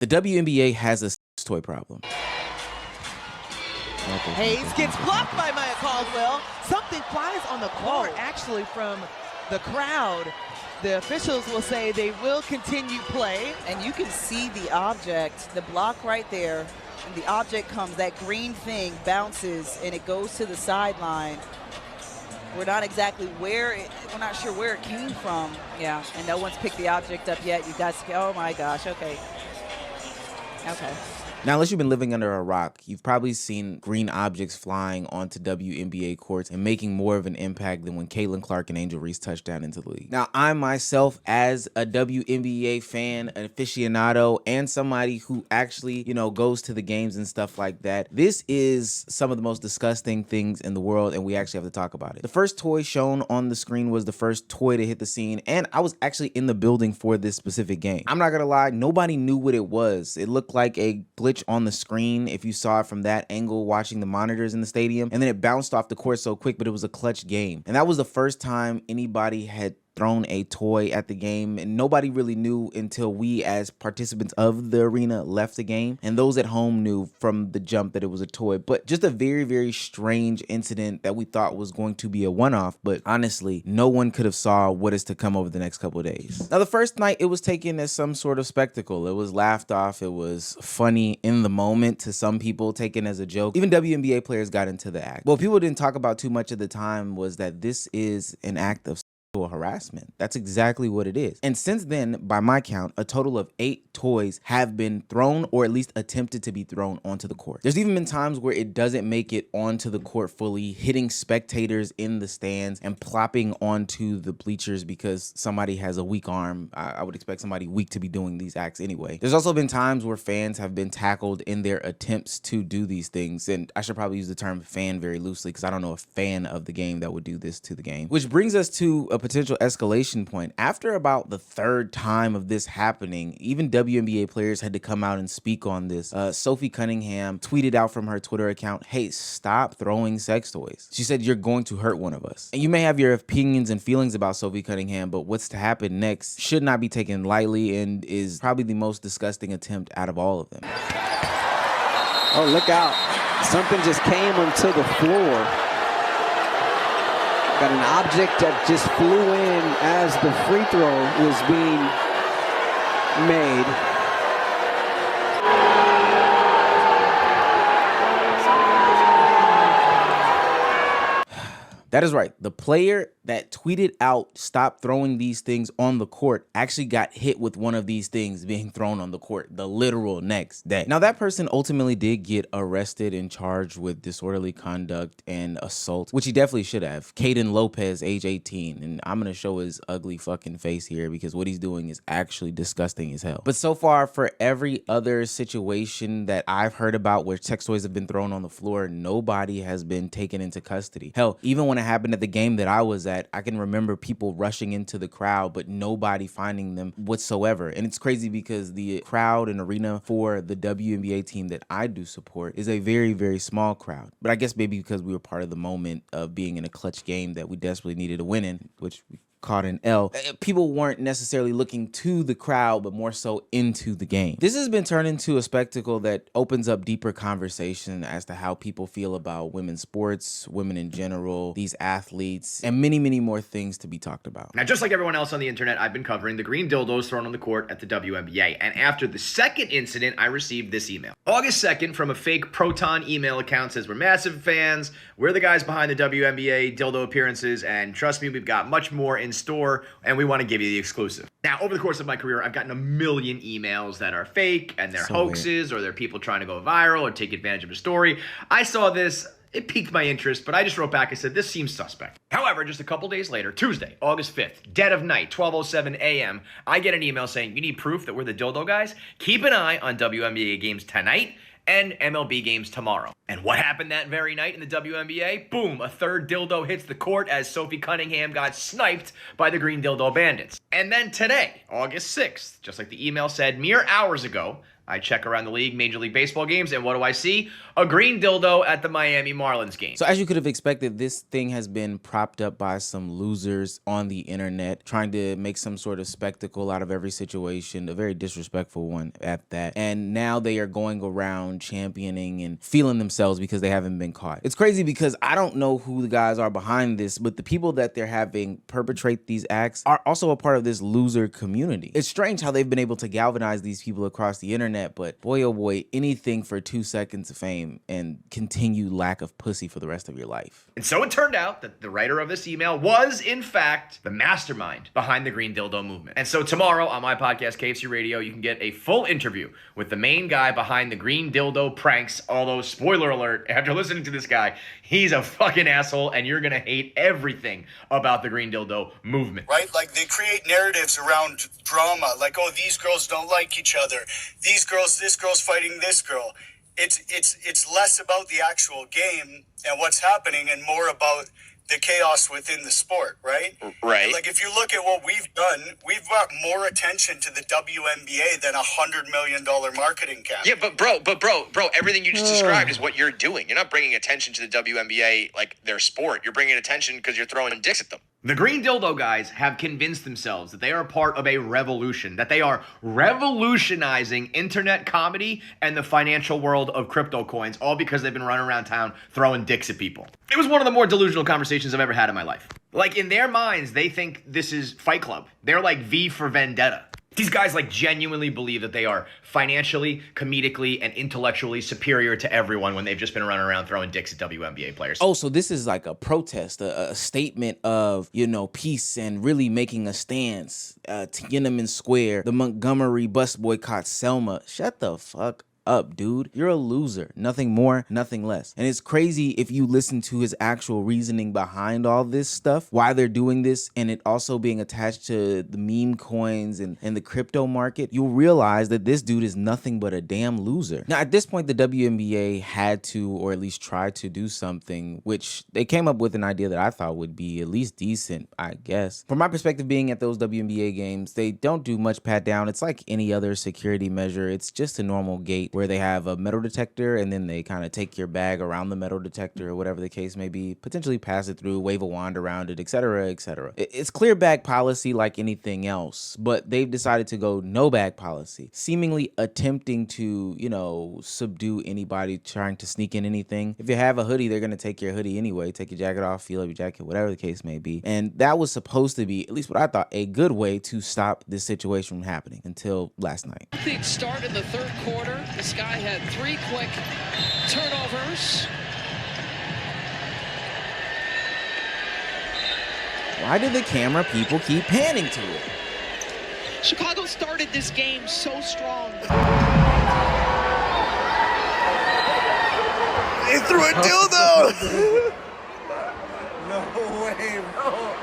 The WNBA has a toy problem. Hayes gets blocked by Maya Caldwell. Something flies on the court, actually, from the crowd. The officials will say they will continue play. And you can see the object, the block right there, and the object comes, that green thing bounces, and it goes to the sideline. We're not exactly we're not sure where it came from. Yeah, and no one's picked the object up yet. You guys, oh my gosh, okay. Okay. Now, unless you've been living under a rock, you've probably seen green objects flying onto WNBA courts and making more of an impact than when Caitlin Clark and Angel Reese touched down into the league. Now, I myself, as a WNBA fan, an aficionado, and somebody who actually, goes to the games and stuff like that, this is some of the most disgusting things in the world, and we actually have to talk about it. The first toy shown on the screen was the first toy to hit the scene, and I was actually in the building for this specific game. I'm not gonna lie, nobody knew what it was. It looked like a glitch on the screen if you saw it from that angle watching the monitors in the stadium, and then it bounced off the court so quick, but it was a clutch game. And that was the first time anybody had thrown a toy at the game, and nobody really knew until we as participants of the arena left the game, and those at home knew from the jump that it was a toy. But just a very, very strange incident that we thought was going to be a one-off, but honestly, no one could have saw what is to come over the next couple of days. Now, the first night, it was taken as some sort of spectacle. It was laughed off. It was funny in the moment to some people, taken as a joke. Even WNBA players got into the act. What people didn't talk about too much at the time was that this is an act of harassment. That's exactly what it is. And since then, by my count, a total of 8 toys have been thrown, or at least attempted to be thrown onto the court. There's even been times where it doesn't make it onto the court fully, hitting spectators in the stands and plopping onto the bleachers because somebody has a weak arm. I would expect somebody weak to be doing these acts anyway. There's also been times where fans have been tackled in their attempts to do these things. And I should probably use the term fan very loosely because I don't know a fan of the game that would do this to the game. Which brings us to a potential escalation point. After about the 3rd time of this happening, even WNBA players had to come out and speak on this. Sophie Cunningham tweeted out from her Twitter account, "Hey, stop throwing sex toys." She said, "You're going to hurt one of us." And you may have your opinions and feelings about Sophie Cunningham, but what's to happen next should not be taken lightly and is probably the most disgusting attempt out of all of them. Oh, look out. Something just came onto the floor. Got an object that just flew in as the free throw was being made. That is right. The player that tweeted out, "Stop throwing these things on the court," actually got hit with one of these things being thrown on the court the literal next day. Now, that person ultimately did get arrested and charged with disorderly conduct and assault, which he definitely should have. Caden Lopez, age 18. And I'm going to show his ugly fucking face here because what he's doing is actually disgusting as hell. But so far, for every other situation that I've heard about where sex toys have been thrown on the floor, nobody has been taken into custody. Hell, even when it happened at the game that I was at, I can remember people rushing into the crowd, but nobody finding them whatsoever. And it's crazy because the crowd and arena for the WNBA team that I do support is a very, very small crowd. But I guess maybe because we were part of the moment of being in a clutch game that we desperately needed a win in, which we caught an L. People weren't necessarily looking to the crowd, but more so into the game. This has been turned into a spectacle that opens up deeper conversation as to how people feel about women's sports, women in general, these athletes, and many, many more things to be talked about. Now, just like everyone else on the internet, I've been covering the green dildos thrown on the court at the WNBA. And after the second incident, I received this email. August 2nd from a fake Proton email account says, "We're massive fans. We're the guys behind the WNBA dildo appearances. And trust me, we've got much more in store, and we want to give you the exclusive." Now, over the course of my career, I've gotten a million emails that are fake and they're hoaxes, or they're people trying to go viral or take advantage of a story. I saw this. It piqued my interest, but I just wrote back and said, this seems suspect. However, just a couple days later, Tuesday, August 5th, dead of night, 12:07 a.m., I get an email saying, "You need proof that we're the dildo guys? Keep an eye on WNBA games tonight and MLB games tomorrow." And what happened that very night in the WNBA? Boom, a third dildo hits the court as Sophie Cunningham got sniped by the Green Dildo Bandits. And then today, August 6th, just like the email said, mere hours ago, I check around the league, Major League Baseball games, and what do I see? A green dildo at the Miami Marlins game. So as you could have expected, this thing has been propped up by some losers on the internet trying to make some sort of spectacle out of every situation, a very disrespectful one at that. And now they are going around championing and feeling themselves because they haven't been caught. It's crazy because I don't know who the guys are behind this, but the people that they're having perpetrate these acts are also a part of this loser community. It's strange how they've been able to galvanize these people across the internet, but boy, oh boy, anything for 2 seconds of fame and continued lack of pussy for the rest of your life. And so it turned out that the writer of this email was, in fact, the mastermind behind the green dildo movement. And so tomorrow on my podcast, KFC Radio, you can get a full interview with the main guy behind the green dildo pranks. Although, spoiler alert, after listening to this guy, he's a fucking asshole, and you're gonna hate everything about the green dildo movement. Right? Like, they create narratives around drama, like, oh, these girls don't like each other. This girl's fighting this girl. It's less about the actual game and what's happening and more about the chaos within the sport, right? Right. Like, if you look at what we've done, we've brought more attention to the WNBA than $100 million marketing campaign. Yeah, but bro, everything you just described is what you're doing. You're not bringing attention to the WNBA like their sport. You're bringing attention because you're throwing dicks at them. The Green Dildo guys have convinced themselves that they are part of a revolution, that they are revolutionizing internet comedy and the financial world of crypto coins, all because they've been running around town throwing dicks at people. It was one of the more delusional conversations I've ever had in my life. Like, in their minds, they think this is Fight Club. They're like V for Vendetta. These guys like genuinely believe that they are financially, comedically, and intellectually superior to everyone when they've just been running around throwing dicks at WNBA players. Oh, so this is like a protest, a statement of, peace and really making a stance. Tiananmen Square, the Montgomery bus boycott, Selma. Shut the fuck up, dude. You're a loser. Nothing more, nothing less. And it's crazy if you listen to his actual reasoning behind all this stuff, why they're doing this, and it also being attached to the meme coins and the crypto market, you'll realize that this dude is nothing but a damn loser. Now, at this point, the WNBA had to, or at least try to do something, which they came up with an idea that I thought would be at least decent, I guess. From my perspective, being at those WNBA games, they don't do much pat down. It's like any other security measure. It's just a normal gate where they have a metal detector and then they kind of take your bag around the metal detector or whatever the case may be, potentially pass it through, wave a wand around it, etc., etc. It's clear bag policy like anything else, but they've decided to go no bag policy, seemingly attempting to, subdue anybody trying to sneak in anything. If you have a hoodie, they're going to take your hoodie anyway, take your jacket off, feel up your jacket, whatever the case may be. And that was supposed to be, at least what I thought, a good way to stop this situation from happening until last night. Things start in the third quarter. This guy had 3 quick turnovers. Why do the camera people keep panning to it? Chicago started this game so strong. They threw a dildo! No way, bro.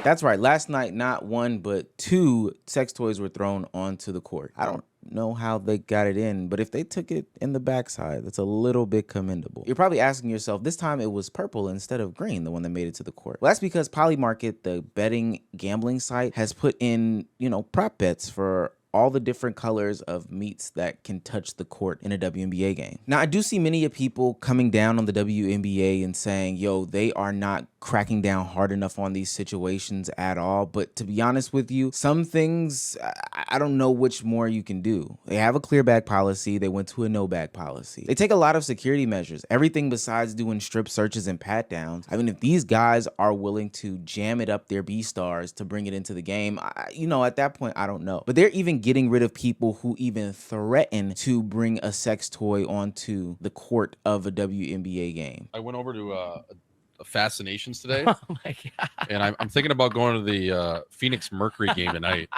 That's right. Last night, not 1, but 2 sex toys were thrown onto the court. I don't know how they got it in, but if they took it in the backside, that's a little bit commendable. You're probably asking yourself, this time it was purple instead of green, the one that made it to the court. Well, that's because Polymarket, the betting gambling site, has put in, prop bets for all the different colors of meats that can touch the court in a WNBA game. Now, I do see many of people coming down on the WNBA and saying, yo, they are not cracking down hard enough on these situations at all. But to be honest with you, some things, I don't know which more you can do. They have a clear bag policy. They went to a no bag policy. They take a lot of security measures, everything besides doing strip searches and pat downs. I mean, if these guys are willing to jam it up their B-stars to bring it into the game, at that point, I don't know. But they're even getting rid of people who even threaten to bring a sex toy onto the court of a WNBA game. I went over to Fascinations today. Oh my God. And I'm thinking about going to the Phoenix Mercury game tonight.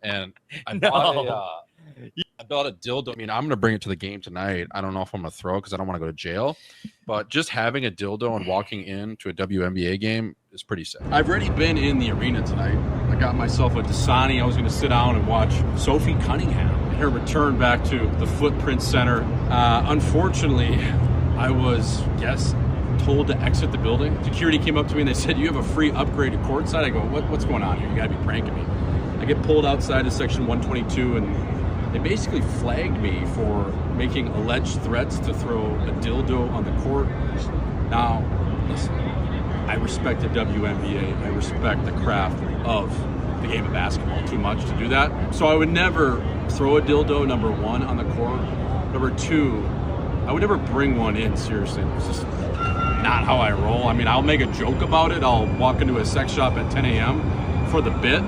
And I bought a dildo. I mean, I'm going to bring it to the game tonight. I don't know if I'm going to throw it because I don't want to go to jail. But just having a dildo and walking into a WNBA game is pretty sick. I've already been in the arena tonight. I got myself a Dasani. I was going to sit down and watch Sophie Cunningham and her return back to the Footprint Center. Unfortunately, I was, told to exit the building. Security came up to me and they said, you have a free upgrade to courtside. I go, what's going on here? You got to be pranking me. I get pulled outside of section 122 and they basically flagged me for making alleged threats to throw a dildo on the court. Now, listen, I respect the WNBA. I respect the craft of the game of basketball too much to do that. So I would never throw a dildo, number one, on the court. Number two, I would never bring one in, seriously. It's just not how I roll. I mean, I'll make a joke about it. I'll walk into a sex shop at 10 a.m. for the bit.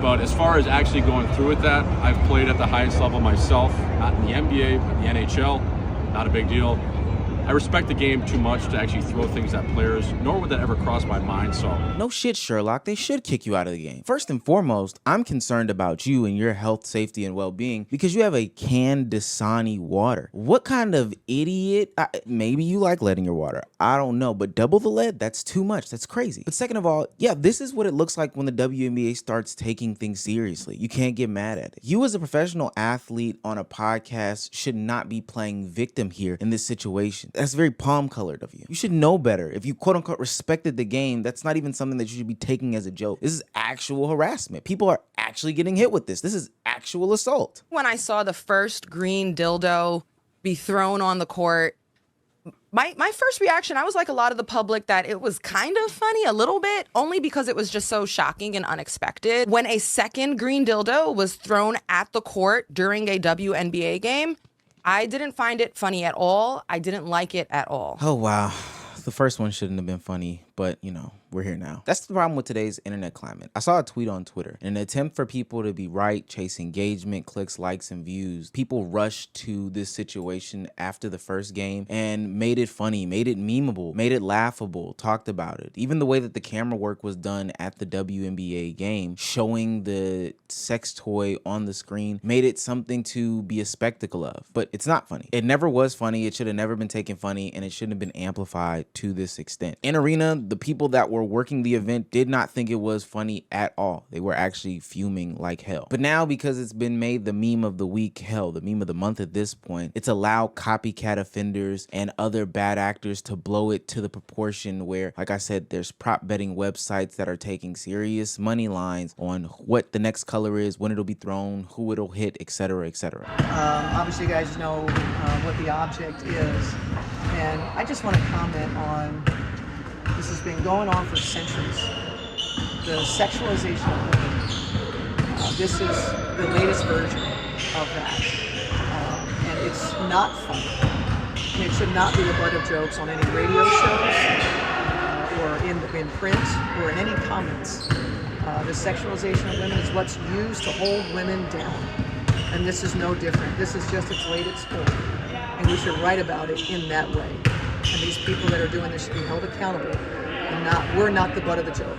But as far as actually going through with that, I've played at the highest level myself, not in the NBA, but the NHL. Not a big deal. I respect the game too much to actually throw things at players, nor would that ever cross my mind, so. No shit, Sherlock. They should kick you out of the game. First and foremost, I'm concerned about you and your health, safety, and well-being because you have a canned Dasani water. What kind of idiot? Maybe you like lead in your water. I don't know, but double the lead, that's too much. That's crazy. But second of all, yeah, this is what it looks like when the WNBA starts taking things seriously. You can't get mad at it. You as a professional athlete on a podcast should not be playing victim here in this situation. That's very palm-colored of you. You should know better. If you quote-unquote respected the game, that's not even something that you should be taking as a joke. This is actual harassment. People are actually getting hit with this. This is actual assault. When I saw the first green dildo be thrown on the court, my first reaction, I was like a lot of the public, that it was kind of funny a little bit, only because it was just so shocking and unexpected. When a second green dildo was thrown at the court during a WNBA game, I didn't find it funny at all. I didn't like it at all. Oh, wow. The first one shouldn't have been funny, but, you know, we're here now. That's the problem with today's internet climate. I saw a tweet on Twitter. In an attempt for people to be right, chase engagement, clicks, likes, and views, people rushed to this situation after the first game and made it funny, made it memeable, made it laughable, talked about it. Even the way that the camera work was done at the WNBA game, showing the sex toy on the screen, made it something to be a spectacle of. But it's not funny. It never was funny. It should have never been taken funny, and it shouldn't have been amplified to this extent. In Arena, the people that were working the event did not think it was funny at all. They were actually fuming like hell. But now, because it's been made the meme of the week, hell, the meme of the month at this point, it's allowed copycat offenders and other bad actors to blow it to the proportion where, like I said, there's prop betting websites that are taking serious money lines on what the next color is, when it'll be thrown, who it'll hit, etc., etc. Obviously, you guys know what the object is, and I just want to comment on, this has been going on for centuries, the sexualization of women. This is the latest version of that, and it's not funny. And it should not be the butt of jokes on any radio shows or in print or in any comments. The sexualization of women is what's used to hold women down, and this is no different. This is just its latest form, and we should write about it in that way. And these people that are doing this should be held accountable, and we're not the butt of the joke.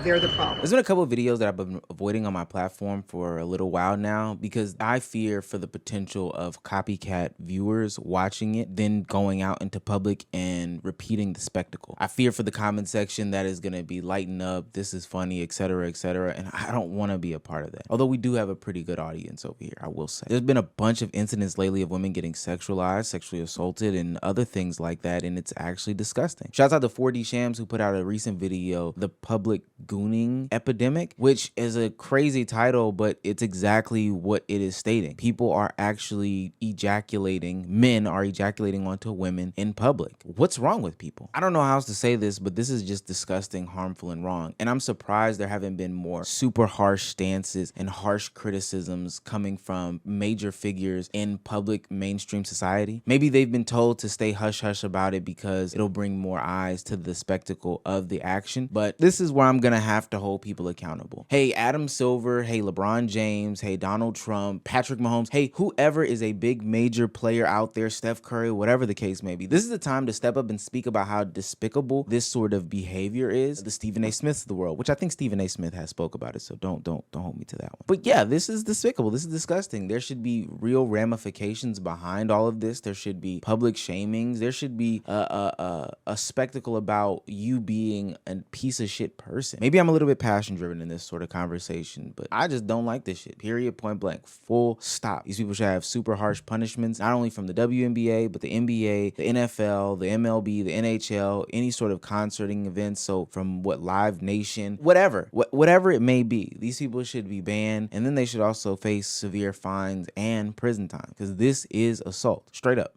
They're the problem. There's been a couple of videos that I've been avoiding on my platform for a little while now because I fear for the potential of copycat viewers watching it, then going out into public and repeating the spectacle. I fear for the comment section that is going to be lighten up, this is funny, etc., etc., and I don't want to be a part of that. Although we do have a pretty good audience over here, I will say. There's been a bunch of incidents lately of women getting sexualized, sexually assaulted, and other things like that, and it's actually disgusting. Shouts out to 4D Shams, who put out a recent video, The Public Gooning Epidemic, which is a crazy title, but it's exactly what it is stating. People are actually ejaculating, men are ejaculating onto women in public. What's wrong with people? I don't know how else to say this, but this is just disgusting, harmful, and wrong. And I'm surprised there haven't been more super harsh stances and harsh criticisms coming from major figures in public mainstream society. Maybe they've been told to stay hush-hush about it because it'll bring more eyes to the spectacle of the action, but this is where I'm gonna have to hold people accountable. Hey, Adam Silver, hey, LeBron James, hey, Donald Trump, Patrick Mahomes, hey, whoever is a big major player out there, Steph Curry, whatever the case may be, this is the time to step up and speak about how despicable this sort of behavior is. The Stephen A. Smiths of the world, which I think Stephen A. Smith has spoke about it, so don't hold me to that one. But yeah, this is despicable. This is disgusting. There should be real ramifications behind all of this. There should be public shamings. There should be a spectacle about you being a piece of shit person. Maybe Maybe I'm a little bit passion driven in this sort of conversation, but I just don't like this shit. Period, point blank, full stop. These people should have super harsh punishments, not only from the WNBA, but the NBA, the NFL, the MLB, the NHL, any sort of concerting events. So from what Live Nation, whatever it may be, these people should be banned, and then they should also face severe fines and prison time because this is assault, straight up.